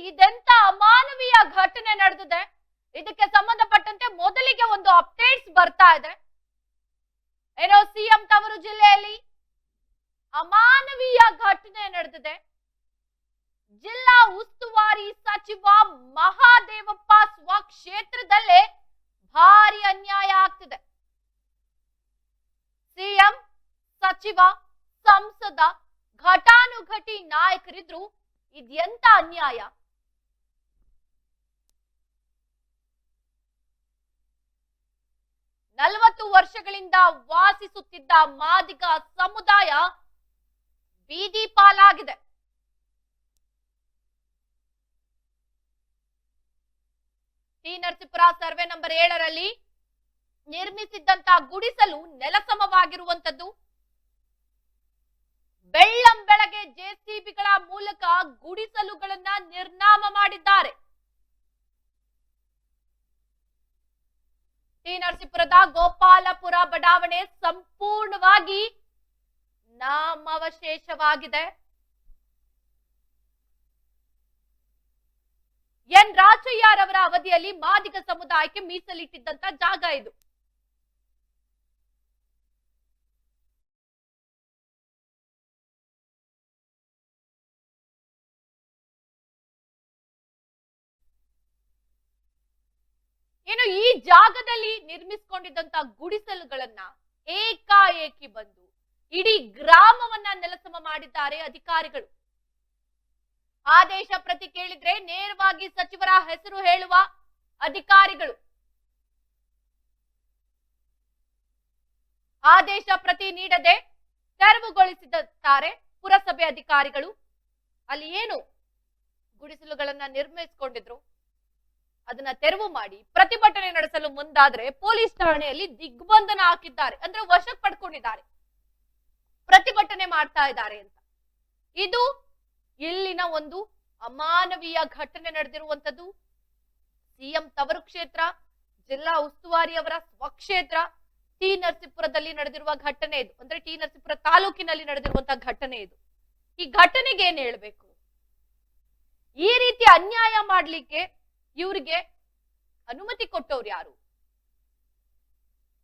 ಇದೆಂತ ಅಮಾನವೀಯ ಘಟನೆ ನಡೆದಿದೆ. ಇದಕ್ಕೆ ಸಂಬಂಧಪಟ್ಟಂತೆ ಮೊದಲಿಗೆ ಒಂದು ಅಪ್ಡೇಟ್ಸ್ ಬರ್ತಾ ಇದೆ. ಏನೋ ಸಿಎಂ ತವರು ಜಿಲ್ಲೆಯಲ್ಲಿ ಅಮಾನವೀಯ ಘಟನೆ ನಡೆದಿದೆ. ಜಿಲ್ಲಾ ಉಸ್ತುವಾರಿ ಸಚಿವ ಮಹಾದೇವಪ್ಪ ಸ್ವಕ್ಷೇತ್ರದಲ್ಲೇ ಭಾರಿ ಅನ್ಯಾಯ ಆಗ್ತಿದೆ. ಸಿಎಂ, ಸಚಿವ, ಸಂಸದ, ಘಟಾನುಘಟಿ ನಾಯಕರಿದ್ರು ಇದೆಂತ ಅನ್ಯಾಯ. ನಲವತ್ತು ವರ್ಷಗಳಿಂದ ವಾಸಿಸುತ್ತಿದ್ದ ಮಾದಿಗ ಸಮುದಾಯ ಬೀದಿ ಪಾಲಾಗಿದೆ. ಟಿ ನರಸೀಪುರ ಸರ್ವೆ ನಂಬರ್ 7ರಲ್ಲಿ ನಿರ್ಮಿಸಿದ್ದಂತ ಗುಡಿಸಲು ನೆಲಸಮವಾಗಿರುವಂತದ್ದು. ಬೆಳ್ಳಂ ಬೆಳಗ್ಗೆ ಜೆಸಿಬಿಗಳ ಮೂಲಕ ಗುಡಿಸಲುಗಳನ್ನ ನಿರ್ನಾಮ ಮಾಡಿದ್ದಾರೆ. ಟಿ ನರಸೀಪುರದ ಗೋಪಾಲಪುರ ಬಡಾವಣೆ ಸಂಪೂರ್ಣವಾಗಿ ನಾಮಾವಶೇಷವಾಗಿದೆ. ಎನ್ ರಾಜಯ್ಯರವರ ಅವಧಿಯಲ್ಲಿ ಮಾದಿಗ ಸಮುದಾಯಕ್ಕೆ ಮೀಸಲಿಟ್ಟಿದ್ದಂತ ಜಾಗ ಇದು. ಏನು ಈ ಜಾಗದಲ್ಲಿ ನಿರ್ಮಿಸಿಕೊಂಡಿದ್ದಂತ ಗುಡಿಸಲುಗಳನ್ನ ಏಕಾಏಕಿ ಬಂದು ಇಡೀ ಗ್ರಾಮವನ್ನ ನೆಲಸಮ ಮಾಡಿದ್ದಾರೆ ಅಧಿಕಾರಿಗಳು. ಆದೇಶ ಪ್ರತಿ ಕೇಳಿದ್ರೆ ನೇರವಾಗಿ ಸಚಿವರ ಹೆಸರು ಹೇಳುವ ಅಧಿಕಾರಿಗಳು. ಆದೇಶ ಪ್ರತಿ ನೀಡದೆ ತೆರವುಗೊಳಿಸಿದ್ದಾರೆ ಪುರಸಭೆ ಅಧಿಕಾರಿಗಳು. ಅಲ್ಲಿ ಏನು ಗುಡಿಸಲುಗಳನ್ನ ನಿರ್ಮಿಸಿಕೊಂಡಿದ್ರು ಅದನ್ನ ತೆರವು ಮಾಡಿ ಪ್ರತಿಭಟನೆ ನಡೆಸಲು ಮುಂದಾದ್ರೆ ಪೊಲೀಸ್ ಠಾಣೆಯಲ್ಲಿ ದಿಗ್ಬಂಧನ ಹಾಕಿದ್ದಾರೆ. ಅಂದ್ರೆ ವಶಕ್ಕೆ ಪಡ್ಕೊಂಡಿದ್ದಾರೆ, ಪ್ರತಿಭಟನೆ ಮಾಡ್ತಾ ಇದ್ದಾರೆ ಅಂತ. ಇದು ಇಲ್ಲಿನ ಒಂದು ಅಮಾನವೀಯ ಘಟನೆ ನಡೆದಿರುವಂತದ್ದು. ಸಿಎಂ ತವರು ಕ್ಷೇತ್ರ, ಜಿಲ್ಲಾ ಉಸ್ತುವಾರಿಯವರ ಸ್ವಕ್ಷೇತ್ರ ಟಿ ನರಸೀಪುರದಲ್ಲಿ ನಡೆದಿರುವ ಘಟನೆ ಇದು. ಅಂದ್ರೆ ಟಿ ನರಸೀಪುರ ತಾಲೂಕಿನಲ್ಲಿ ನಡೆದಿರುವಂತಹ ಘಟನೆ ಇದು. ಈ ಘಟನೆಗೆ ಏನ್ ಹೇಳ್ಬೇಕು? ಈ ರೀತಿ ಅನ್ಯಾಯ ಮಾಡ್ಲಿಕ್ಕೆ ಇವರಿಗೆ ಅನುಮತಿ ಕೊಟ್ಟವ್ರು ಯಾರು?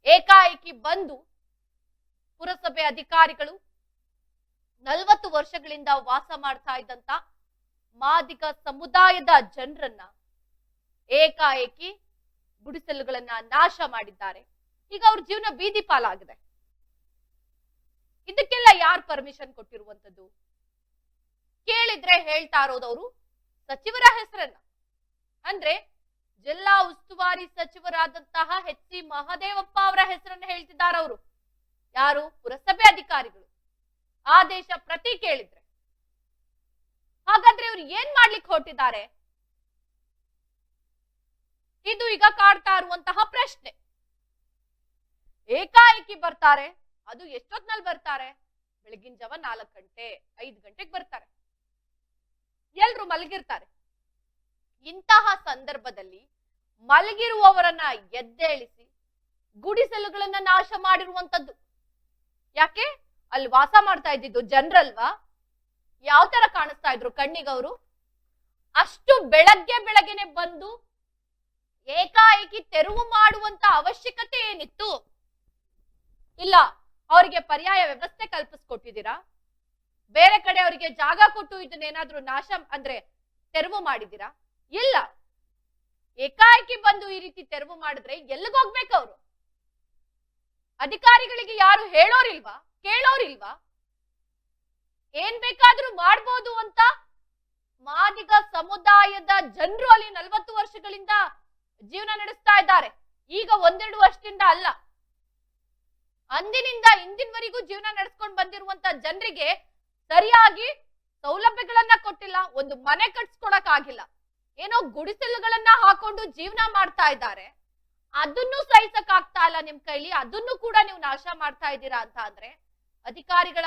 ಏಕಾಏಕಿ ಬಂದು ಪುರಸಭೆ ಅಧಿಕಾರಿಗಳು 40 ವರ್ಷಗಳಿಂದ ವಾಸ ಮಾಡ್ತಾ ಇದ್ದಂತ ಮಾದಿಗ ಸಮುದಾಯದ ಜನರನ್ನ ಏಕಾಏಕಿ ಗುಡಿಸಲುಗಳನ್ನ ನಾಶ ಮಾಡಿದ್ದಾರೆ. ಈಗ ಅವ್ರ ಜೀವನ ಬೀದಿ ಪಾಲಾಗಿದೆ. ಇದಕ್ಕೆಲ್ಲ ಯಾರು ಪರ್ಮಿಷನ್ ಕೊಟ್ಟಿರುವಂತದ್ದು? ಕೇಳಿದ್ರೆ ಹೇಳ್ತಾ ಇರೋದವರು ಸಚಿವರ ಹೆಸರನ್ನ, ಅಂದ್ರೆ ಜಿಲ್ಲಾ ಉಸ್ತುವಾರಿ ಸಚಿವರಾದಂತಹ ಎಚ್ ಸಿ ಮಹದೇವಪ್ಪ ಅವರ ಹೆಸರನ್ನ ಹೇಳ್ತಿದ್ದಾರೆ ಅವರು. ಯಾರು? ಪುರಸಭೆ ಅಧಿಕಾರಿಗಳು. ಆದೇಶ ಪ್ರತಿ ಕೇಳಿದ್ರೆ ಹಾಗಾದ್ರೆ ಇವ್ರು ಏನ್ ಮಾಡ್ಲಿಕ್ಕೆ ಹೊರಟಿದ್ದಾರೆ? ಇದು ಈಗ ಕಾಡ್ತಾ ಇರುವಂತಹ ಪ್ರಶ್ನೆ. ಏಕಾಏಕಿ ಬರ್ತಾರೆ, ಅದು ಎಷ್ಟೊತ್ನಲ್ಲಿ ಬರ್ತಾರೆ? ಬೆಳಗಿನ ಜಾವ 4 ಗಂಟೆ 5 ಗಂಟೆಗೆ ಬರ್ತಾರೆ. ಎಲ್ರು ಮಲಗಿರ್ತಾರೆ. ಇಂತಹ ಸಂದರ್ಭದಲ್ಲಿ ಮಲಗಿರುವವರನ್ನ ಎದ್ದೇಳಿಸಿ ಗುಡಿಸಲುಗಳನ್ನ ನಾಶ ಮಾಡಿರುವಂತದ್ದು. ಯಾಕೆ? ಅಲ್ಲಿ ವಾಸ ಮಾಡ್ತಾ ಇದ್ದಿದ್ದು ಜನರಲ್ವಾ? ಯಾವ ತರ ಕಾಣಿಸ್ತಾ ಇದ್ರು ಕಣ್ಣಿಗವರು? ಅಷ್ಟು ಬೆಳಗ್ಗೆನೆ ಬಂದು ಏಕಾಏಕಿ ತೆರವು ಮಾಡುವಂತ ಅವಶ್ಯಕತೆ ಏನಿತ್ತು? ಇಲ್ಲ. ಅವರಿಗೆ ಪರ್ಯಾಯ ವ್ಯವಸ್ಥೆ ಕಲ್ಪಿಸ್ಕೊಟ್ಟಿದ್ದೀರಾ? ಬೇರೆ ಕಡೆ ಅವರಿಗೆ ಜಾಗ ಕೊಟ್ಟು ಇದನ್ನೇನಾದ್ರೂ ನಾಶ ಅಂದ್ರೆ ತೆರವು ಮಾಡಿದ್ದೀರಾ? ಇಲ್ಲ. ಏಕಾಏಕಿ ಬಂದು ಈ ರೀತಿ ತೆರವು ಮಾಡಿದ್ರೆ ಎಲ್ಲಿಗೆ ಹೋಗ್ಬೇಕು ಅವರು? ಅಧಿಕಾರಿಗಳಿಗೆ ಯಾರು ಹೇಳೋರಿಲ್ವಾ? ಕೇಳೋರಿಲ್ವಾ? ಏನ್ ಬೇಕಾದ್ರೂ ಮಾಡ್ಬೋದು ಅಂತ ಮಾದಿಗ ಸಮುದಾಯದ ಜನರು ಅಲ್ಲಿ 40 ವರ್ಷಗಳಿಂದ ಜೀವನ ನಡೆಸ್ತಾ ಇದ್ದಾರೆ. ಈಗ 1-2 ವರ್ಷದಿಂದ ಅಲ್ಲ, ಅಂದಿನಿಂದ ಇಂದಿನವರೆಗೂ ಜೀವನ ನಡೆಸ್ಕೊಂಡು ಬಂದಿರುವಂತ ಜನರಿಗೆ ಸರಿಯಾಗಿ ಸೌಲಭ್ಯಗಳನ್ನ ಕೊಟ್ಟಿಲ್ಲ. ಒಂದು ಮನೆ ಕಟ್ಸ್ಕೊಡಕ್ ಆಗಿಲ್ಲ. ಏನೋ ಗುಡಿಸಲುಗಳನ್ನ ಹಾಕೊಂಡು ಜೀವನ ಮಾಡ್ತಾ ಇದ್ದಾರೆ. ಅದನ್ನು ಸಹಿಸಕ್ ಆಗ್ತಾ ಇಲ್ಲ ನಿಮ್ ಕೈಲಿ. ಅದನ್ನು ಕೂಡ ನೀವು ನಾಶ ಮಾಡ್ತಾ ಇದ್ದೀರಾ ಅಂತ ಅಂದ್ರೆ ಅಧಿಕಾರಿಗಳ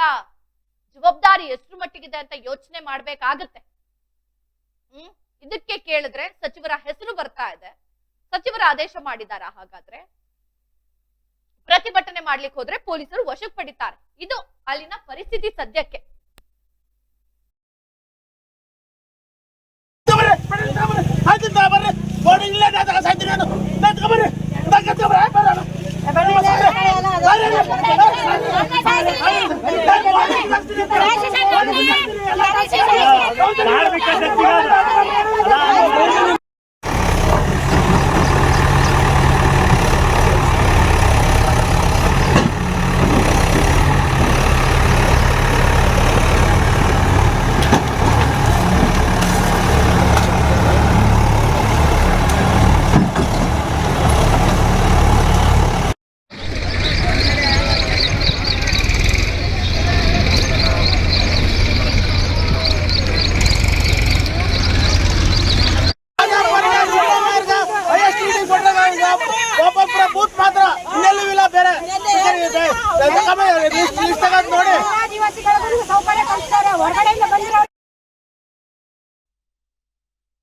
ಜವಾಬ್ದಾರಿ ಎಷ್ಟು ಮಟ್ಟಿಗಿದೆ ಅಂತ ಯೋಚನೆ ಮಾಡ್ಬೇಕಾಗತ್ತೆ. ಇದಕ್ಕೆ ಕೇಳಿದ್ರೆ ಸಚಿವರ ಹೆಸರು ಬರ್ತಾ ಇದೆ. ಸಚಿವರ ಆದೇಶ ಮಾಡಿದಾರ? ಹಾಗಾದ್ರೆ ಪ್ರತಿಭಟನೆ ಮಾಡ್ಲಿಕ್ಕೆ ಹೋದ್ರೆ ಪೊಲೀಸರು ವಶಕ್ಕೆ ಪಡಿತಾರೆ. ಇದು ಅಲ್ಲಿನ ಪರಿಸ್ಥಿತಿ ಸದ್ಯಕ್ಕೆ.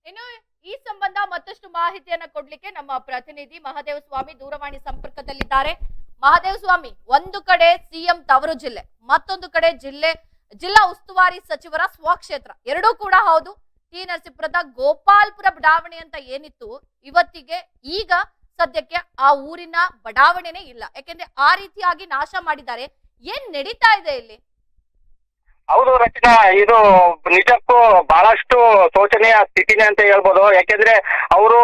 ಇನ್ನು ಈ ಸಂಬಂಧ ಮತ್ತಷ್ಟು ಮಾಹಿತಿಯನ್ನ ಕೊಡ್ಲಿಕ್ಕೆ ನಮ್ಮ ಪ್ರತಿನಿಧಿ ಮಹದೇವ ಸ್ವಾಮಿ ದೂರವಾಣಿ ಸಂಪರ್ಕದಲ್ಲಿದ್ದಾರೆ. ಮಹದೇವ ಸ್ವಾಮಿ, ಒಂದು ಕಡೆ ಸಿಎಂ ತವರು ಜಿಲ್ಲೆ, ಮತ್ತೊಂದು ಕಡೆ ಜಿಲ್ಲಾ ಉಸ್ತುವಾರಿ ಸಚಿವರ ಸ್ವಕ್ಷೇತ್ರ, ಎರಡೂ ಕೂಡ ಹೌದು. ಟಿ ನರಸೀಪುರದ ಗೋಪಾಲ್ಪುರ ಬಡಾವಣೆ ಅಂತ ಏನಿತ್ತು, ಇವತ್ತಿಗೆ ಈಗ ಸದ್ಯಕ್ಕೆ ಆ ಊರಿನ ಬಡಾವಣೆನೇ ಇಲ್ಲ. ಯಾಕೆಂದ್ರೆ ಆ ರೀತಿಯಾಗಿ ನಾಶ ಮಾಡಿದ್ದಾರೆ. ಏನ್ ನಡೀತಾ ಇದೆ ಇಲ್ಲಿ? ಹೌದು ರಚನಾ, ಇದು ನಿಜಕ್ಕೂ ಬಹಳಷ್ಟು ಶೋಚನೀಯ ಸ್ಥಿತಿನೇ ಅಂತ ಹೇಳ್ಬೋದು. ಯಾಕೆಂದ್ರೆ ಅವರು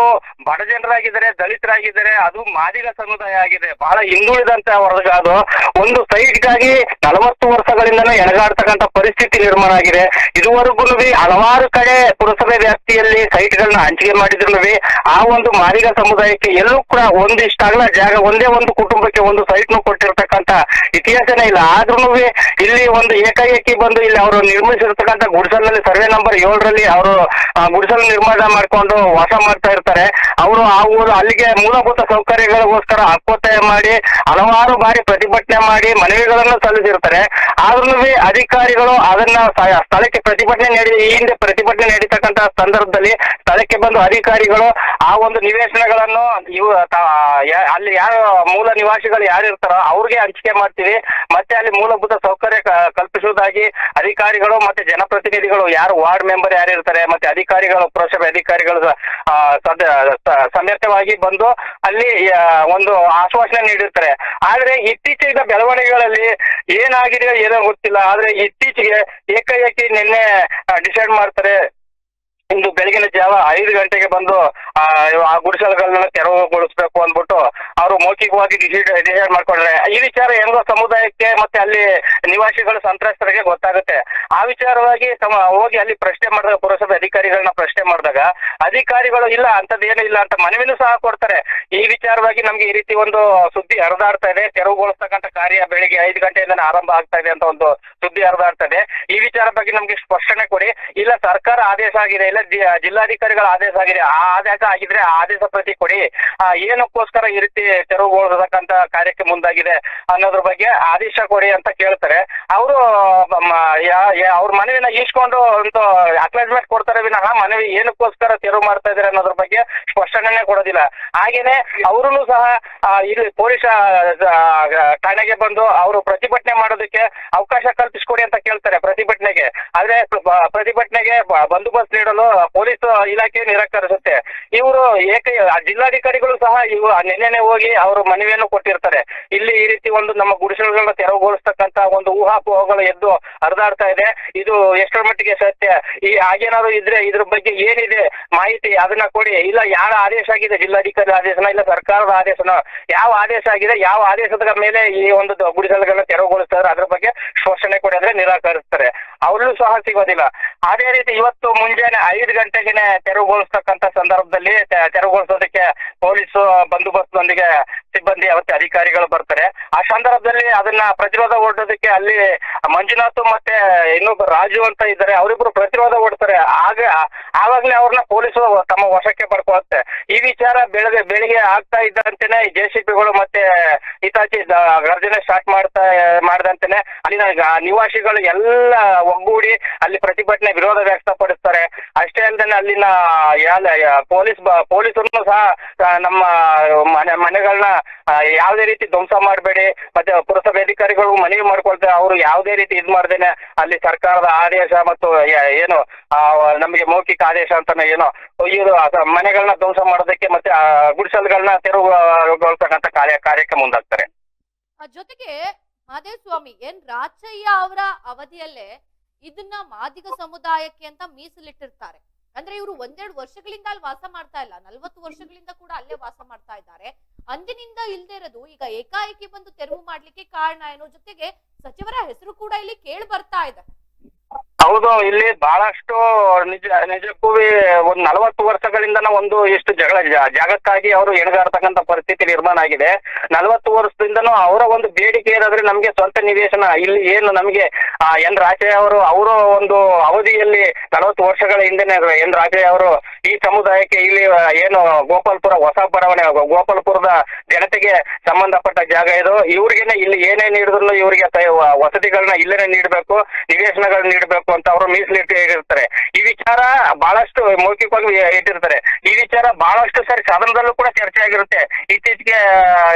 ಬಡ ಜನರಾಗಿದ್ದಾರೆ, ದಲಿತರಾಗಿದ್ದಾರೆ, ಅದು ಮಾದಿಗ ಸಮುದಾಯ ಆಗಿದೆ, ಬಹಳ ಹಿಂದುಳಿದಂತ ವರ್ಗ. ಅದು ಒಂದು ಸೈಟ್ಗಾಗಿ 40 ವರ್ಷಗಳಿಂದನೂ ಎಣಗಾಡ್ತಕ್ಕಂಥ ಪರಿಸ್ಥಿತಿ ನಿರ್ಮಾಣ ಆಗಿದೆ. ಇದುವರೆಗೂ ಹಲವಾರು ಕಡೆ ಪುರಸಭೆ ವ್ಯಾಪ್ತಿಯಲ್ಲಿ ಸೈಟ್ಗಳನ್ನ ಹಂಚಿಕೆ ಮಾಡಿದ್ರು ಆ ಒಂದು ಮಾದಿಗ ಸಮುದಾಯಕ್ಕೆ ಎಲ್ಲೂ ಕೂಡ ಒಂದಿಷ್ಟಾಗಲ ಜಾಗ, ಒಂದೇ ಒಂದು ಕುಟುಂಬಕ್ಕೆ ಒಂದು ಸೈಟ್ ನು ಕೊಟ್ಟಿರ್ತಕ್ಕಂಥ ಇತಿಹಾಸನೇ ಇಲ್ಲ. ಆದ್ರೂ ಇಲ್ಲಿ ಒಂದು ಏಕಾಏಕಿ ಬಂದು ಇಲ್ಲಿ ಅವರು ನಿರ್ಮಿಸಿರ್ತಕ್ಕಂಥ ಗುಡಿಸಲಲ್ಲಿ ಸರ್ವೆ ನಂಬರ್ 7ರಲ್ಲಿ ಅವರು ಗುಡಿಸಲು ನಿರ್ಮಾಣ ಮಾಡ್ಕೊಂಡು ವಾಸ ಮಾಡ್ತಾ ಇರ್ತಾರೆ. ಅವರು ಆ ಊರು ಅಲ್ಲಿಗೆ ಮೂಲಭೂತ ಸೌಕರ್ಯಗಳಿಗೋಸ್ಕರ ಹಕ್ಕೊತ್ತಾಯ ಮಾಡಿ ಹಲವಾರು ಬಾರಿ ಪ್ರತಿಭಟನೆ ಮಾಡಿ ಮನವಿಗಳನ್ನು ಸಲ್ಲಿಸಿರ್ತಾರೆ. ಆದ್ರೂ ಅಧಿಕಾರಿಗಳು ಅದನ್ನ ಸ್ಥಳಕ್ಕೆ ಈ ಹಿಂದೆ ಪ್ರತಿಭಟನೆ ನಡೀತಕ್ಕಂತ ಸಂದರ್ಭದಲ್ಲಿ ಸ್ಥಳಕ್ಕೆ ಬಂದು ಅಧಿಕಾರಿಗಳು ಆ ಒಂದು ನಿವೇಶನಗಳನ್ನು ಅಲ್ಲಿ ಯಾರು ಮೂಲ ನಿವಾಸಿಗಳು ಯಾರು ಇರ್ತಾರೋ ಅವ್ರಿಗೆ ಹಂಚಿಕೆ ಮಾಡ್ತೀವಿ, ಮತ್ತೆ ಅಲ್ಲಿ ಮೂಲಭೂತ ಸೌಕರ್ಯ ಕಲ್ಪಿಸುವುದಾಗಿ ಅಧಿಕಾರಿಗಳು ಮತ್ತೆ ಜನಪ್ರತಿನಿಧಿಗಳು ಯಾರು ವಾರ್ಡ್ ಮೆಂಬರ್ ಯಾರು ಇರ್ತಾರೆ ಮತ್ತೆ ಅಧಿಕಾರಿಗಳು, ಪುರಸಭೆ ಅಧಿಕಾರಿಗಳು ಸಮೇತವಾಗಿ ಬಂದು ಅಲ್ಲಿ ಒಂದು ಆಶ್ವಾಸನೆ ನೀಡಿರ್ತಾರೆ. ಆದ್ರೆ ಇತ್ತೀಚಿನ ಬೆಳವಣಿಗೆಗಳಲ್ಲಿ ಏನಾಗಿದೆ ಏನೋ ಗೊತ್ತಿಲ್ಲ. ಆದ್ರೆ ಇತ್ತೀಚೆಗೆ ಏಕಾಏಕಿ ನಿನ್ನೆ ಡಿಸೈಡ್ ಮಾಡ್ತಾರೆ, ಇಂದು ಬೆಳಗಿನ ಜಾವ 5 ಗಂಟೆಗೆ ಬಂದು ಆ ಗುಡಿಸಲುಗಳನ್ನ ತೆರವುಗೊಳಿಸ್ಬೇಕು ಅಂದ್ಬಿಟ್ಟು ಅವರು ಮೌಖಿಕವಾಗಿ ಡಿಸೈಡ್ ಮಾಡ್ಕೊಂಡ್ರೆ ಈ ವಿಚಾರ ಹೆಂಗೋ ಸಮುದಾಯಕ್ಕೆ ಮತ್ತೆ ಅಲ್ಲಿ ನಿವಾಸಿಗಳು ಸಂತ್ರಸ್ತರಿಗೆ ಗೊತ್ತಾಗುತ್ತೆ. ಆ ವಿಚಾರವಾಗಿ ಹೋಗಿ ಅಲ್ಲಿ ಪ್ರಶ್ನೆ ಮಾಡಿದಾಗ, ಪುರಸಭೆ ಅಧಿಕಾರಿಗಳನ್ನ ಪ್ರಶ್ನೆ ಮಾಡಿದಾಗ ಅಧಿಕಾರಿಗಳು ಇಲ್ಲ ಅಂತದ್ದೇನು ಇಲ್ಲ ಅಂತ ಮನವಿನೂ ಸಹ ಕೊಡ್ತಾರೆ. ಈ ವಿಚಾರವಾಗಿ ನಮ್ಗೆ ಈ ರೀತಿ ಒಂದು ಸುದ್ದಿ ಹರಿದಾಡ್ತಾ ಇದೆ, ತೆರವುಗೊಳಿಸ್ತಕ್ಕಂಥ ಕಾರ್ಯ ಬೆಳಿಗ್ಗೆ 5 ಗಂಟೆಯಿಂದ ಆರಂಭ ಆಗ್ತಾ ಇದೆ ಅಂತ ಒಂದು ಸುದ್ದಿ ಹರಿದಾಡ್ತಾ ಇದೆ. ಈ ವಿಚಾರ ಬಗ್ಗೆ ನಮ್ಗೆ ಸ್ಪಷ್ಟನೆ ಕೊಡಿ. ಇಲ್ಲ ಸರ್ಕಾರ ಆದೇಶ ಆಗಿದೆ, ಇಲ್ಲ ಜಿಲ್ಲಾಧಿಕಾರಿಗಳ ಆದೇಶ ಆಗಿದೆ, ಆ ಆದೇಶ ಆಗಿದ್ರೆ ಆ ಆದೇಶ ಪ್ರತಿ ಕೊಡಿ, ಏನಕ್ಕೋಸ್ಕರ ಈ ರೀತಿ ತೆರವುಗೊಳಿಸತಕ್ಕಂತ ಕಾರ್ಯಕ್ಕೆ ಮುಂದಾಗಿದೆ ಅನ್ನೋದ್ರ ಬಗ್ಗೆ ಆದೇಶ ಕೊಡಿ ಅಂತ ಕೇಳ್ತಾರೆ. ಅವರು ಅವ್ರ ಮನವಿನ ಈಸ್ಕೊಂಡು ಒಂದು ಅಕ್ನಾಲೇಜ್ಮೆಂಟ್ ಕೊಡ್ತಾರೆ ವಿನಃ ಮನವಿ ಏನಕ್ಕೋಸ್ಕರ ತೆರವು ಮಾಡ್ತಾ ಇದಾರೆ ಅನ್ನೋದ್ರ ಬಗ್ಗೆ ಸ್ಪಷ್ಟನೆ ಕೊಡೋದಿಲ್ಲ. ಹಾಗೇನೆ ಅವರು ಸಹ ಇಲ್ಲಿ ಪೊಲೀಸ್ ಠಾಣೆಗೆ ಬಂದು ಅವರು ಪ್ರತಿಭಟನೆ ಮಾಡೋದಕ್ಕೆ ಅವಕಾಶ ಕಲ್ಪಿಸಿಕೊಡಿ ಅಂತ ಕೇಳ್ತಾರೆ ಪ್ರತಿಭಟನೆಗೆ. ಆದ್ರೆ ಪ್ರತಿಭಟನೆಗೆ ಬಂದೋಬಸ್ತ್ ನೀಡಲು ಪೊಲೀಸ್ ಇಲಾಖೆ ನಿರಾಕರಿಸುತ್ತೆ. ಇವರು ಜಿಲ್ಲಾಧಿಕಾರಿಗಳು ಸಹ ನಿನ್ನೆನೆ ಹೋಗಿ ಅವರು ಮನವಿಯನ್ನು ಕೊಟ್ಟಿರ್ತಾರೆ. ಇಲ್ಲಿ ಈ ರೀತಿ ಒಂದು ನಮ್ಮ ಗುಡಿಸಲುಗಳನ್ನ ತೆರವುಗೊಳಿಸ್ತಕ್ಕಂತ ಒಂದು ಊಹಾಪೋಹಗಳು ಎದ್ದು ಹರಿದಾಡ್ತಾ ಇದೆ, ಇದು ಎಷ್ಟರ ಮಟ್ಟಿಗೆ ಸತ್ಯ, ಹಾಗೇನಾದ್ರು ಇದ್ರೆ ಇದ್ರ ಬಗ್ಗೆ ಏನಿದೆ ಮಾಹಿತಿ ಅದನ್ನ ಕೊಡಿ. ಇಲ್ಲ ಯಾರ ಆದೇಶ ಆಗಿದೆ, ಜಿಲ್ಲಾಧಿಕಾರಿ ಆದೇಶನ ಇಲ್ಲ ಸರ್ಕಾರದ ಆದೇಶನ, ಯಾವ ಆದೇಶ ಆಗಿದೆ, ಯಾವ ಆದೇಶದ ಮೇಲೆ ಈ ಒಂದು ಗುಡಿಸಲುಗಳನ್ನ ತೆರವುಗೊಳಿಸ್ತಾರೆ ಅದ್ರ ಬಗ್ಗೆ ಸ್ಪಷ್ಟನೆ ಕೊಡಿ ಅಂದ್ರೆ ನಿರಾಕರಿಸ್ತಾರೆ. ಅವ್ರಲ್ಲೂ ಸಹ ಸಿಗೋದಿಲ್ಲ. ಅದೇ ರೀತಿ ಇವತ್ತು ಮುಂಜಾನೆ 5 ಗಂಟೆಗೆ ತೆರವುಗೊಳಿಸ್ತಕ್ಕಂಥ ಸಂದರ್ಭದಲ್ಲಿ ತೆರವುಗೊಳಿಸೋದಕ್ಕೆ ಪೊಲೀಸ್ ಬಂದೋಬಸ್ತ್ನೊಂದಿಗೆ ಸಿಬ್ಬಂದಿ ಮತ್ತೆ ಅಧಿಕಾರಿಗಳು ಬರ್ತಾರೆ. ಆ ಸಂದರ್ಭದಲ್ಲಿ ಅದನ್ನ ಪ್ರತಿರೋಧ ಒಡ್ಡೋದಕ್ಕೆ ಅಲ್ಲಿ ಮಂಜುನಾಥ್ ಮತ್ತೆ ಇನ್ನೊಬ್ಬ ರಾಜು ಅಂತ ಇದ್ದಾರೆ, ಅವರಿಬ್ರು ಪ್ರತಿರೋಧ ಒಡ್ತಾರೆ. ಆವಾಗ್ಲೇ ಅವ್ರನ್ನ ಪೊಲೀಸರು ತಮ್ಮ ವಶಕ್ಕೆ ಪಡ್ಕೊಳ್ಳುತ್ತೆ. ಈ ವಿಚಾರ ಬೆಳಿಗ್ಗೆ ಆಗ್ತಾ ಇದ್ದಂತೆನೆ JCBಗಳು ಮತ್ತೆ ಹಿತಾಚಿ ಗರ್ಜನೆ ಸ್ಟಾರ್ಟ್ ಮಾಡದಂತೆನೆ ಅಲ್ಲಿನ ನಿವಾಸಿಗಳು ಎಲ್ಲ ಒಗ್ಗೂಡಿ ಅಲ್ಲಿ ಪ್ರತಿಭಟನೆ ವಿರೋಧ ವ್ಯಕ್ತಪಡಿಸ್ತಾರೆ. ಅಷ್ಟೇ ಅಲ್ಲದೆ ಅಲ್ಲಿನ ಪೊಲೀಸರನ್ನು ಸಹ ನಮ್ಮ ಮನೆಗಳನ್ನ ಯಾವುದೇ ರೀತಿ ಧ್ವಂಸ ಮಾಡಬೇಡಿ, ಮತ್ತೆ ಪುರಸಭೆ ಅಧಿಕಾರಿಗಳು ಮನವಿ ಮಾಡ್ಕೊಳ್ತಾರೆ, ಅವರು ಯಾವುದೇ ರೀತಿ ಇದ್ ಮಾಡ್ದೇನೆ ಅಲ್ಲಿ ಸರ್ಕಾರದ ಆದೇಶ ಮತ್ತು ಏನು ನಮಗೆ ಮೌಖಿಕ ಆದೇಶ ಅಂತಾನೆ ಏನೋ ಇದು ಮನೆಗಳನ್ನ ಧ್ವಂಸ ಮಾಡೋದಕ್ಕೆ ಮತ್ತೆ ಗುಡಿಸಲುಗಳನ್ನ ತೆರವುಗೊಳಿಸ್ತಕ್ಕಂಥ ಕಾರ್ಯಕ್ಕೆ ಮುಂದಾಗ್ತಾರೆ. ಜೊತೆಗೆ ಮಾದೇಸ್ವಾಮಿ ರಾಚಯ್ಯ ಅವರ ಅವಧಿಯಲ್ಲೇ ಇದನ್ನ ಮಾದಿಗ ಸಮುದಾಯಕ್ಕೆ ಅಂತ ಮೀಸಲಿಟ್ಟಿರ್ತಾರೆ. ಅಂದ್ರೆ ಇವರು ಒಂದೆರಡು ವರ್ಷಗಳಿಂದ ಅಲ್ಲಿ ವಾಸ ಮಾಡ್ತಾ ಇಲ್ಲ, 40 ವರ್ಷಗಳಿಂದ ಕೂಡ ಅಲ್ಲೇ ವಾಸ ಮಾಡ್ತಾ ಇದ್ದಾರೆ. ಅಂದಿನಿಂದ ಇಲ್ದೇ ಇರೋದು ಈಗ ಏಕಾಏಕಿ ಬಂದು ತೆರವು ಮಾಡ್ಲಿಕ್ಕೆ ಕಾರಣ ಏನು? ಜೊತೆಗೆ ಸಚಿವರ ಹೆಸರು ಕೂಡ ಇಲ್ಲಿ ಕೇಳಿ ಬರ್ತಾ ಇದೆ. ಹೌದು, ಇಲ್ಲಿ ಬಹಳಷ್ಟು ನಿಜಕ್ಕೂ ಒಂದ್ 40 ವರ್ಷಗಳಿಂದ ಒಂದು ಎಷ್ಟು ಜಾಗಕ್ಕಾಗಿ ಅವರು ಎಣಗಾಡ್ತಕ್ಕಂಥ ಪರಿಸ್ಥಿತಿ ನಿರ್ಮಾಣ ಆಗಿದೆ. 40 ವರ್ಷದಿಂದನೂ ಅವರ ಒಂದು ಬೇಡಿಕೆ ಏನಾದ್ರೆ ನಮ್ಗೆ ಸ್ವಂತ ನಿವೇಶನ ಇಲ್ಲಿ ಏನು ನಮಗೆ ಎನ್ ರಾಜಯ್ಯ ಅವರು ಒಂದು ಅವಧಿಯಲ್ಲಿ 40 ವರ್ಷಗಳ ಹಿಂದೆನೆ ಎನ್ ರಾಜಯ್ಯ ಅವರು ಈ ಸಮುದಾಯಕ್ಕೆ ಇಲ್ಲಿ ಏನು ಗೋಪಾಲ್ಪುರ ಹೊಸ ಬಡಾವಣೆ ಗೋಪಾಲ್ಪುರದ ಜನತೆಗೆ ಸಂಬಂಧಪಟ್ಟ ಜಾಗ ಇದು, ಇವ್ರಿಗೇನೆ ಇಲ್ಲಿ ಏನೇ ನೀಡಿದ್ರು ಇವರಿಗೆ ವಸತಿಗಳನ್ನ ಇಲ್ಲೇನೆ ನೀಡಬೇಕು, ನಿವೇಶನಗಳನ್ನ ನೀಡಬೇಕು ಅಂತ ಅವರು ಮೀಸಲಿಟ್ಟಿರ್ತಾರೆ. ಈ ವಿಚಾರ ಬಹಳಷ್ಟು ಮೌಖಿಕವಾಗಿ ಇಟ್ಟಿರ್ತಾರೆ. ಈ ವಿಚಾರ ಬಹಳಷ್ಟು ಸರಿ ಸದನದಲ್ಲೂ ಕೂಡ ಚರ್ಚೆ ಆಗಿರುತ್ತೆ. ಇತ್ತೀಚೆಗೆ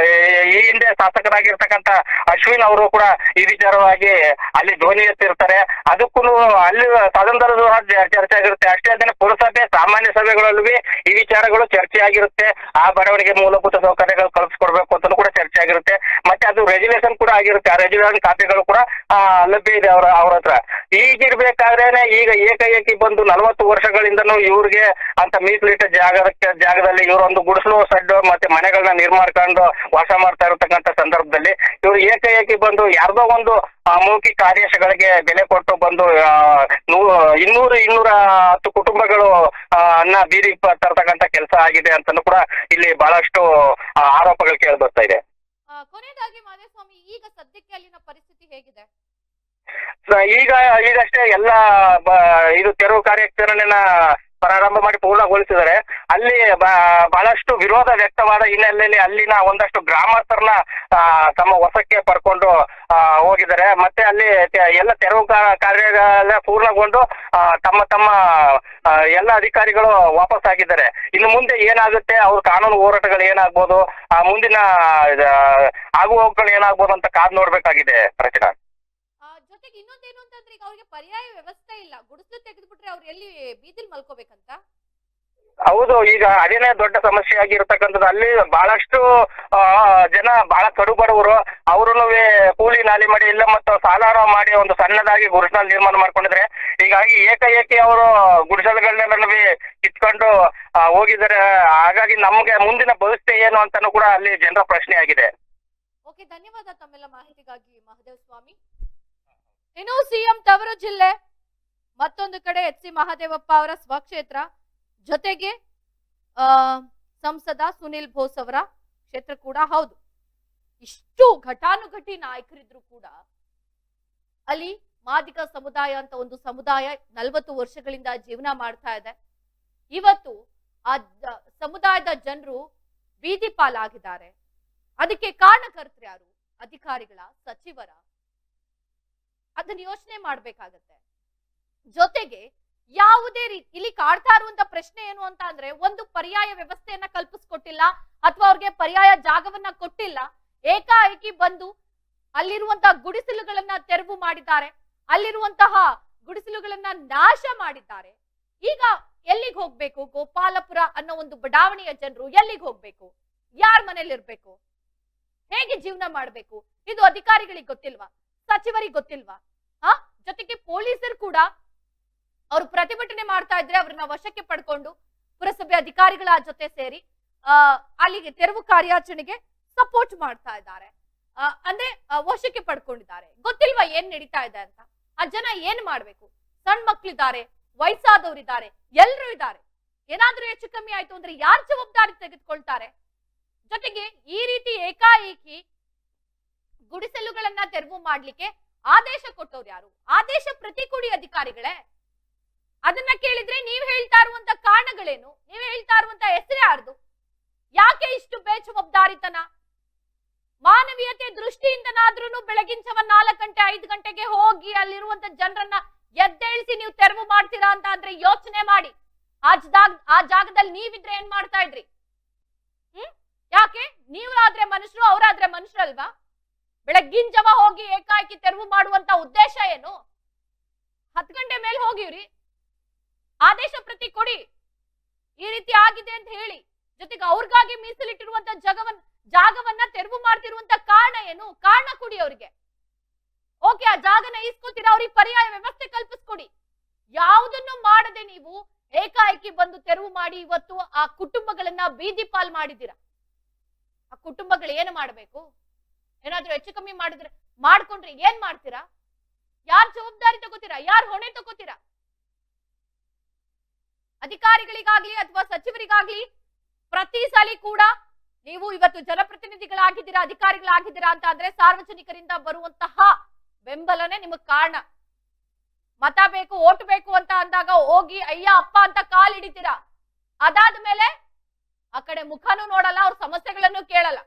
ಈ ಹಿಂದೆ ಶಾಸಕರಾಗಿರ್ತಕ್ಕಂಥ ಅಶ್ವಿನ್ ಅವರು ಕೂಡ ಈ ವಿಚಾರವಾಗಿ ಅಲ್ಲಿ ಧ್ವನಿ ಎತ್ತಿರ್ತಾರೆ. ಅದಕ್ಕೂ ಅಲ್ಲಿ ಸದನದಲ್ಲೂ ಚರ್ಚೆ ಆಗಿರುತ್ತೆ. ಅಷ್ಟೇ ಅಲ್ಲದೆ ಪುರಸಭೆ ಸಾಮಾನ್ಯ ಸಭೆಗಳಲ್ಲೂ ಈ ವಿಚಾರಗಳು ಚರ್ಚೆ ಆಗಿರುತ್ತೆ. ಆ ಬಡವಣಿಗೆ ಮೂಲಭೂತ ಸೌಕರ್ಯಗಳು ಕಲ್ಪಿಸ್ಕೊಡ್ಬೇಕು ಅಂತ ಕೂಡ ಚರ್ಚೆ ಆಗಿರುತ್ತೆ. ಮತ್ತೆ ಅದು ರೆಗ್ಯುಲೇಷನ್ ಕೂಡ ಆಗಿರುತ್ತೆ. ಆ ರೆಗ್ಯುಲೇಷನ್ ಕಾಪಿಗಳು ಕೂಡ ಲಭ್ಯ ಇದೆ ಅವ್ರ ಹತ್ರ. ಈಗಿರ್ಬೇಕಾದ್ರೇನೆ ಈಗ ಏಕಾಏಕಿ ಬಂದು 40 ವರ್ಷಗಳಿಂದನೂ ಇವ್ರಿಗೆ ಅಂತ ಮೀಸಲಿಟ್ಟ ಜಾಗದಲ್ಲಿ ಇವರೊಂದು ಗುಡಿಸಲು ಸಡ್ಡು ಮತ್ತೆ ಮನೆಗಳನ್ನ ನಿರ್ಮಾರ್ಕೊಂಡು ವಾಸ ಮಾಡ್ತಾ ಇರತಕ್ಕಂಥ ಸಂದರ್ಭದಲ್ಲಿ ಇವರು ಏಕಾಏಕಿ ಬಂದು ಯಾರ್ದೋ ಒಂದು ಮೌಖಿಕ ಆದೇಶಗಳಿಗೆ ಬೆಲೆ ಕೊಟ್ಟು ಬಂದು 200-210 ಕುಟುಂಬಗಳು ಬೀದಿ ತರ್ತಕ್ಕಂಥ ಕೆಲಸ ಆಗಿದೆ ಅಂತಾನು ಕೂಡ ಇಲ್ಲಿ ಬಹಳಷ್ಟು ಆರೋಪಗಳು ಕೇಳಿ ಬರ್ತಾ ಇದೆ. ಕೊನೆಯದಾಗಿ ಮಾದೇಸ್ವಾಮಿ, ಈಗ ಸದ್ಯಕ್ಕೆ ಅಲ್ಲಿನ ಪರಿಸ್ಥಿತಿ ಹೇಗಿದೆ? ಈಗಷ್ಟೇ ಎಲ್ಲ ಇದು ತೆರವು ಕಾರ್ಯಾಚರಣೆನ ಪ್ರಾರಂಭ ಮಾಡಿ ಪೂರ್ಣಗೊಳಿಸಿದರೆ ಅಲ್ಲಿ ಬಹಳಷ್ಟು ವಿರೋಧ ವ್ಯಕ್ತವಾದ ಹಿನ್ನೆಲೆಯಲ್ಲಿ ಅಲ್ಲಿನ ಒಂದಷ್ಟು ಗ್ರಾಮಸ್ಥರನ್ನ ತಮ್ಮ ವಶಕ್ಕೆ ಪಡ್ಕೊಂಡು ಹೋಗಿದ್ದಾರೆ. ಮತ್ತೆ ಅಲ್ಲಿ ಎಲ್ಲ ತೆರವು ಕಾರ್ಯ ಪೂರ್ಣಗೊಂಡು ತಮ್ಮ ಎಲ್ಲ ಅಧಿಕಾರಿಗಳು ವಾಪಸ್ ಆಗಿದ್ದಾರೆ. ಇನ್ನು ಮುಂದೆ ಏನಾಗುತ್ತೆ, ಅವ್ರ ಕಾನೂನು ಹೋರಾಟಗಳು ಏನಾಗ್ಬೋದು, ಮುಂದಿನ ಆಗುಹೋಗುಗಳು ಏನಾಗ್ಬೋದು ಅಂತ ಕಾದ್ ನೋಡ್ಬೇಕಾಗಿದೆ ರಚನಾ. ಜೊತೆಗೆ ಇನ್ನೊಂದೇನು ಅಂತಂದ್ರೆ ಈಗ ಅವ್ರಿಗೆ ಪರ್ಯಾಯ ವ್ಯವಸ್ಥೆ ಇಲ್ಲ, ಗುಡಿಸಲು ತೆಗೆದುಬಿಟ್ರೆ ಅವ್ರು ಎಲ್ಲಿ ಬೀದಿಲ್ ಮಲ್ಕೋಬೇಕಂತ? ಹೌದು, ಈಗ ಅದೇನೇ ದೊಡ್ಡ ಸಮಸ್ಯೆ ಆಗಿರ್ತಕ್ಕಂಥದ್ದು. ಅಲ್ಲಿ ಬಹಳಷ್ಟು ಜನ ಬಹಳ ಕಡು ಬಡವರು, ಅವ್ರೂ ಕೂಲಿ ನಾಲಿ ಮಾಡಿ ಇಲ್ಲ ಮತ್ತು ಸಾಲಾರ ಮಾಡಿ ಒಂದು ಸಣ್ಣದಾಗಿ ಗುಡಿಸಲು ನಿರ್ಮಾಣ ಮಾಡ್ಕೊಂಡಿದ್ರೆ, ಹೀಗಾಗಿ ಏಕಾಏಕಿ ಅವರು ಗುಡಿಸಲುಗಳನ್ನೆಲ್ಲ ಕಿತ್ಕೊಂಡು ಹೋಗಿದ್ದಾರೆ. ಹಾಗಾಗಿ ನಮ್ಗೆ ಮುಂದಿನ ಭವಿಷ್ಯ ಏನು ಅಂತಾನು ಕೂಡ ಅಲ್ಲಿ ಜನರ ಪ್ರಶ್ನೆ ಆಗಿದೆ. ಓಕೆ, ಧನ್ಯವಾದ ತಮ್ಮೆಲ್ಲ ಮಾಹಿತಿಗಾಗಿ ಮಹದೇವಸ್ವಾಮಿ. ಇನ್ನು ಸಿಎಂ ತವರು ಜಿಲ್ಲೆ, ಮತ್ತೊಂದು ಕಡೆ ಎಚ್ ಸಿ ಮಹದೇವಪ್ಪ ಅವರ ಸ್ವಕ್ಷೇತ್ರ, ಜೊತೆಗೆ ಸಂಸದ ಸುನಿಲ್ ಬೋಸ್ ಅವರ ಕ್ಷೇತ್ರ ಕೂಡ ಹೌದು. ಇಷ್ಟು ಘಟಾನುಘಟಿ ನಾಯಕರಿದ್ರು ಕೂಡ ಅಲ್ಲಿ ಮಾದಿಗ ಸಮುದಾಯ ಅಂತ ಒಂದು ಸಮುದಾಯ 40 ವರ್ಷಗಳಿಂದ ಜೀವನ ಮಾಡ್ತಾ ಇದೆ. ಇವತ್ತು ಆ ಸಮುದಾಯದ ಜನರು ಬೀದಿ ಪಾಲಾಗಿದ್ದಾರೆ. ಅದಕ್ಕೆ ಕಾರಣಕರ್ತರು ಯಾರು? ಅಧಿಕಾರಿಗಳ, ಸಚಿವರ? ಅದನ್ನ ಯೋಚನೆ ಮಾಡ್ಬೇಕಾಗತ್ತೆ. ಜೊತೆಗೆ ಯಾವುದೇ ರೀತಿ ಇಲ್ಲಿ ಕಾಡ್ತಾ ಇರುವಂತ ಪ್ರಶ್ನೆ ಏನು ಅಂತ ಅಂದ್ರೆ, ಒಂದು ಪರ್ಯಾಯ ವ್ಯವಸ್ಥೆಯನ್ನ ಕಲ್ಪಿಸ್ಕೊಟ್ಟಿಲ್ಲ ಅಥವಾ ಅವ್ರಿಗೆ ಪರ್ಯಾಯ ಜಾಗವನ್ನ ಕೊಟ್ಟಿಲ್ಲ. ಏಕಾಏಕಿ ಬಂದು ಅಲ್ಲಿರುವಂತಹ ಗುಡಿಸಲುಗಳನ್ನ ತೆರವು ಮಾಡಿದ್ದಾರೆ, ಅಲ್ಲಿರುವಂತಹ ಗುಡಿಸಲುಗಳನ್ನ ನಾಶ ಮಾಡಿದ್ದಾರೆ. ಈಗ ಎಲ್ಲಿಗೆ ಹೋಗ್ಬೇಕು? ಗೋಪಾಲಪುರ ಅನ್ನೋ ಒಂದು ಬಡಾವಣೆಯ ಜನರು ಎಲ್ಲಿಗೆ ಹೋಗ್ಬೇಕು? ಯಾರ ಮನೇಲಿ ಇರ್ಬೇಕು? ಹೇಗೆ ಜೀವನ ಮಾಡ್ಬೇಕು? ಇದು ಅಧಿಕಾರಿಗಳಿಗೆ ಗೊತ್ತಿಲ್ವಾ? ಸಚಿವರಿಗೆ ಗೊತ್ತಿಲ್ವಾ? ಜೊತೆಗೆ ಪೊಲೀಸರು ಕೂಡ ಅವರು ಪ್ರತಿಭಟನೆ ಮಾಡ್ತಾ ಇದ್ರೆ ಅವ್ರನ್ನ ವಶಕ್ಕೆ ಪಡ್ಕೊಂಡು ಪುರಸಭೆ ಅಧಿಕಾರಿಗಳ ಜೊತೆ ಸೇರಿ ಅಲ್ಲಿಗೆ ತೆರವು ಕಾರ್ಯಾಚರಣೆಗೆ ಸಪೋರ್ಟ್ ಮಾಡ್ತಾ ಇದ್ದಾರೆ. ಅಂದ್ರೆ ವಶಕ್ಕೆ ಪಡ್ಕೊಂಡಿದ್ದಾರೆ. ಗೊತ್ತಿಲ್ವಾ ಏನ್ ನಡೀತಾ ಇದೆ ಅಂತ? ಆ ಜನ ಏನ್ ಮಾಡ್ಬೇಕು? ಸಣ್ಣ ಮಕ್ಳಿದ್ದಾರೆ, ವಯಸ್ಸಾದವರಿದ್ದಾರೆ, ಎಲ್ರು ಇದ್ದಾರೆ. ಏನಾದ್ರೂ ಹೆಚ್ಚು ಕಮ್ಮಿ ಆಯ್ತು ಅಂದ್ರೆ ಯಾರು ಜವಾಬ್ದಾರಿ ತೆಗೆದುಕೊಳ್ತಾರೆ? ಜೊತೆಗೆ ಈ ರೀತಿ ಏಕಾಏಕಿ ಗುಡಿಸಲುಗಳನ್ನ ತೆರವು ಮಾಡ್ಲಿಕ್ಕೆ ಆದೇಶ ಕೊಟ್ಟವ್ರು ಯಾರು? ಆದೇಶ ಪ್ರತಿಕೂಡಿ ಅಧಿಕಾರಿಗಳೇ. ಅದನ್ನ ಕೇಳಿದ್ರೆ ನೀವ್ ಹೇಳ್ತಾ ಇರುವಂತ ಕಾರಣಗಳೇನು? ನೀವ್ ಹೇಳ್ತಾ ಇರುವಂತ ಹೆಸರು ಯಾರ್ದು? ಯಾಕೆ ಇಷ್ಟು ಬೇಜವಾಬ್ದಾರಿತನ? ಮಾನವೀಯತೆ ದೃಷ್ಟಿಯಿಂದನಾದ್ರೂ ಬೆಳಗಿನ ಜಾವ 4 ಗಂಟೆ 5 ಗಂಟೆಗೆ ಹೋಗಿ ಅಲ್ಲಿರುವಂತ ಜನರನ್ನ ಎದ್ದೇಳಿಸಿ ನೀವು ತೆರವು ಮಾಡ್ತೀರಾ ಅಂತ ಅಂದ್ರೆ ಯೋಚನೆ ಮಾಡಿ. ಆ ಜಾಗದಲ್ಲಿ ನೀವಿದ್ರೆ ಏನ್ ಮಾಡ್ತಾ ಇದ್ರಿ? ಯಾಕೆ ನೀವಾದ್ರೆ ಮನುಷ್ಯರು, ಅವರಾದ್ರೆ ಮನುಷ್ಯರಲ್ವಾ? ಬೆಳಗ್ಗಿನ ಜಾವ ಹೋಗಿ ಏಕಾಏಕಿ ತೆರವು ಮಾಡುವಂತ ಉದ್ದೇಶ ಏನು? 10 ಗಂಟೆ ಮೇಲೆ ಹೋಗಿವ್ರಿ, ಆದೇಶ ಪ್ರತಿ ಕೊಡಿ, ಈ ರೀತಿ ಆಗಿದೆ ಅಂತ ಹೇಳಿ. ಜೊತೆಗೆ ಅವ್ರಿಗಾಗಿ ಮೀಸಲಿಟ್ಟಿರುವಂತ ಜಾಗವನ್ನ ತೆರವು ಮಾಡ್ತಿರುವಂತ ಕಾರಣ ಏನು? ಕಾರಣ ಕೊಡಿ ಅವ್ರಿಗೆ. ಓಕೆ, ಆ ಜಾಗನ ಇಸ್ಕೊತೀರಾ, ಅವ್ರಿಗೆ ಪರ್ಯಾಯ ವ್ಯವಸ್ಥೆ ಕಲ್ಪಿಸ್ಕೊಡಿ. ಯಾವುದನ್ನು ಮಾಡದೆ ನೀವು ಏಕಾಏಕಿ ಬಂದು ತೆರವು ಮಾಡಿ ಇವತ್ತು ಆ ಕುಟುಂಬಗಳನ್ನ ಬೀದಿ ಪಾಲ್ ಮಾಡಿದ್ದೀರಾ. ಆ ಕುಟುಂಬಗಳು ಏನು ಮಾಡ್ಬೇಕು? ಏನಾದ್ರೂ ಹೆಚ್ಚು ಕಮ್ಮಿ ಮಾಡ್ಕೊಂಡ್ರೆ ಏನ್ ಮಾಡ್ತೀರಾ? ಯಾರ್ ಜವಾಬ್ದಾರಿ ತಗೋತೀರಾ? ಯಾರ್ ಹೊಣೆ ತಗೋತೀರಾ? ಅಧಿಕಾರಿಗಳಿಗಾಗ್ಲಿ ಅಥವಾ ಸಚಿವರಿಗಾಗ್ಲಿ ಪ್ರತಿ ಸಲ ಕೂಡ ನೀವು ಇವತ್ತು ಜನಪ್ರತಿನಿಧಿಗಳಾಗಿದ್ದೀರಾ, ಅಧಿಕಾರಿಗಳಾಗಿದ್ದೀರಾ ಅಂತ ಅಂದ್ರೆ ಸಾರ್ವಜನಿಕರಿಂದ ಬರುವಂತಹ ಬೆಂಬಲನೇ ನಿಮಗ್ ಕಾರಣ. ಮತ ಬೇಕು, ಓಟ್ ಬೇಕು ಅಂತ ಅಂದಾಗ ಹೋಗಿ ಅಯ್ಯ ಅಪ್ಪ ಅಂತ ಕಾಲ್ ಹಿಡಿತೀರಾ. ಅದಾದ್ಮೇಲೆ ಆ ಕಡೆ ಮುಖನೂ ನೋಡಲ್ಲ, ಅವ್ರ ಸಮಸ್ಯೆಗಳನ್ನು ಕೇಳಲ್ಲ,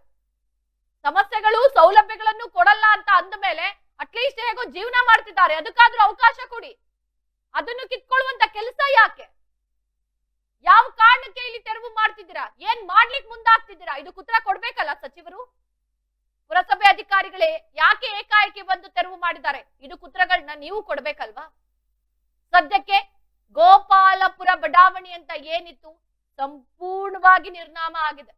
ಸಮಸ್ಯೆಗಳು ಸೌಲಭ್ಯಗಳನ್ನು ಕೊಡಲ್ಲ ಅಂತ ಅಂದ್ಮೇಲೆ ಅಟ್ಲೀಸ್ಟ್ ಹೇಗೋ ಜೀವನ ಮಾಡ್ತಿದ್ದಾರೆ, ಅದಕ್ಕಾದ್ರೂ ಅವಕಾಶ ಕೊಡಿ. ಅದನ್ನು ಕಿತ್ಕೊಳ್ಳುವಂತ ಕೆಲಸ ಯಾಕೆ? ಯಾವ ಕಾರಣಕ್ಕೆ ಇಲ್ಲಿ ತೆರವು ಮಾಡ್ತಿದ್ದೀರಾ? ಏನ್ ಮಾಡ್ಲಿಕ್ಕೆ ಮುಂದಾಗ್ತಿದ್ದೀರಾ? ಇದಕ್ಕೆ ಉತ್ತರ ಕೊಡ್ಬೇಕಲ್ಲ ಸಚಿವರು. ಪುರಸಭೆ ಅಧಿಕಾರಿಗಳೇ ಯಾಕೆ ಏಕಾಏಕಿ ಬಂದು ತೆರವು ಮಾಡಿದ್ದಾರೆ? ಇದಕ್ಕೆ ಉತ್ತರಗಳನ್ನ ನೀವು ಕೊಡ್ಬೇಕಲ್ವಾ? ಸದ್ಯಕ್ಕೆ ಗೋಪಾಲಪುರ ಬಡಾವಣೆ ಅಂತ ಏನಿತ್ತು ಸಂಪೂರ್ಣವಾಗಿ ನಿರ್ನಾಮ ಆಗಿದೆ.